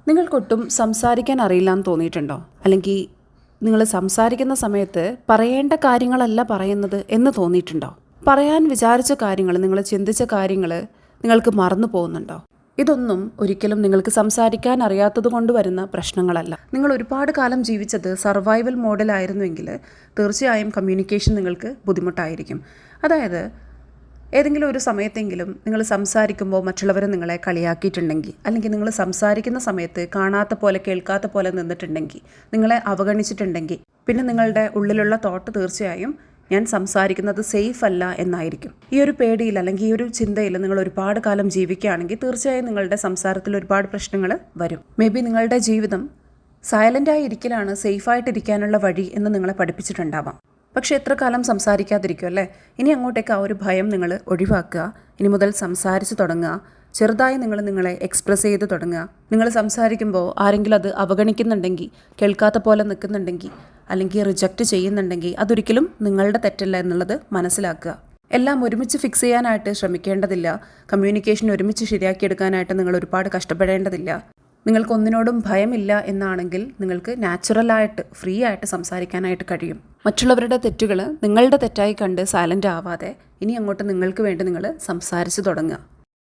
നിങ്ങൾക്കൊട്ടും സംസാരിക്കാൻ അറിയില്ലാന്ന് തോന്നിയിട്ടുണ്ടോ? അല്ലെങ്കിൽ നിങ്ങൾ സംസാരിക്കുന്ന സമയത്ത് പറയേണ്ട കാര്യങ്ങളല്ല പറയുന്നത് എന്ന് തോന്നിയിട്ടുണ്ടോ? പറയാൻ വിചാരിച്ച കാര്യങ്ങൾ, നിങ്ങൾ ചിന്തിച്ച കാര്യങ്ങൾ നിങ്ങൾക്ക് മറന്നു പോകുന്നുണ്ടോ? ഇതൊന്നും ഒരിക്കലും നിങ്ങൾക്ക് സംസാരിക്കാൻ അറിയാത്തത് കൊണ്ട് വരുന്ന പ്രശ്നങ്ങളല്ല. നിങ്ങൾ ഒരുപാട് കാലം ജീവിച്ചത് സർവൈവൽ മോഡലായിരുന്നുവെങ്കിൽ തീർച്ചയായും കമ്മ്യൂണിക്കേഷൻ നിങ്ങൾക്ക് ബുദ്ധിമുട്ടായിരിക്കും. അതായത് ഏതെങ്കിലും ഒരു സമയത്തെങ്കിലും നിങ്ങൾ സംസാരിക്കുമ്പോൾ മറ്റുള്ളവർ നിങ്ങളെ കളിയാക്കിയിട്ടുണ്ടെങ്കിൽ, അല്ലെങ്കിൽ നിങ്ങൾ സംസാരിക്കുന്ന സമയത്ത് കാണാത്ത പോലെ കേൾക്കാത്ത പോലെ നിന്നിട്ടുണ്ടെങ്കിൽ, നിങ്ങളെ അവഗണിച്ചിട്ടുണ്ടെങ്കിൽ, പിന്നെ നിങ്ങളുടെ ഉള്ളിലുള്ള തോട്ട് തീർച്ചയായും ഞാൻ സംസാരിക്കുന്നത് സേഫ് അല്ല എന്നായിരിക്കും. ഈ ഒരു പേടിയിൽ അല്ലെങ്കിൽ ഈ ഒരു ചിന്തയിൽ നിങ്ങൾ ഒരുപാട് കാലം ജീവിക്കുകയാണെങ്കിൽ തീർച്ചയായും നിങ്ങളുടെ സംസാരത്തിൽ ഒരുപാട് പ്രശ്നങ്ങൾ വരും. മേ ബി നിങ്ങളുടെ ജീവിതം സൈലൻ്റായി ഇരിക്കലാണ് സേഫായിട്ടിരിക്കാനുള്ള വഴി എന്ന് നിങ്ങളെ പഠിപ്പിച്ചിട്ടുണ്ടാവാം. പക്ഷേ എത്ര കാലം സംസാരിക്കാതിരിക്കും അല്ലേ? ഇനി അങ്ങോട്ടേക്ക് ആ ഒരു ഭയം നിങ്ങൾ ഒഴിവാക്കുക. ഇനി മുതൽ സംസാരിച്ച് തുടങ്ങുക. ചെറുതായി നിങ്ങളെ എക്സ്പ്രസ് ചെയ്ത് തുടങ്ങുക. നിങ്ങൾ സംസാരിക്കുമ്പോൾ ആരെങ്കിലും അത് അവഗണിക്കുന്നുണ്ടെങ്കിൽ, കേൾക്കാത്ത പോലെ നിൽക്കുന്നുണ്ടെങ്കിൽ, അല്ലെങ്കിൽ റിജക്റ്റ് ചെയ്യുന്നുണ്ടെങ്കിൽ അതൊരിക്കലും നിങ്ങളുടെ തെറ്റല്ല എന്നുള്ളത് മനസ്സിലാക്കുക. എല്ലാം ഒരുമിച്ച് ഫിക്സ് ചെയ്യാനായിട്ട് ശ്രമിക്കേണ്ടതില്ല. കമ്മ്യൂണിക്കേഷൻ ഒരുമിച്ച് ശരിയാക്കിയെടുക്കാനായിട്ട് നിങ്ങൾ ഒരുപാട് കഷ്ടപ്പെടേണ്ടതില്ല. നിങ്ങൾക്കൊന്നിനോടും ഭയമില്ല എന്നാണെങ്കിൽ നിങ്ങൾക്ക് നാച്ചുറലായിട്ട് ഫ്രീ ആയിട്ട് സംസാരിക്കാനായിട്ട് കഴിയും. മറ്റുള്ളവരുടെ തെറ്റുകൾ നിങ്ങളുടെ തെറ്റായി കണ്ട് സൈലൻ്റ് ആവാതെ ഇനി അങ്ങോട്ട് നിങ്ങൾക്ക് വേണ്ടി നിങ്ങൾ സംസാരിച്ച് തുടങ്ങുക.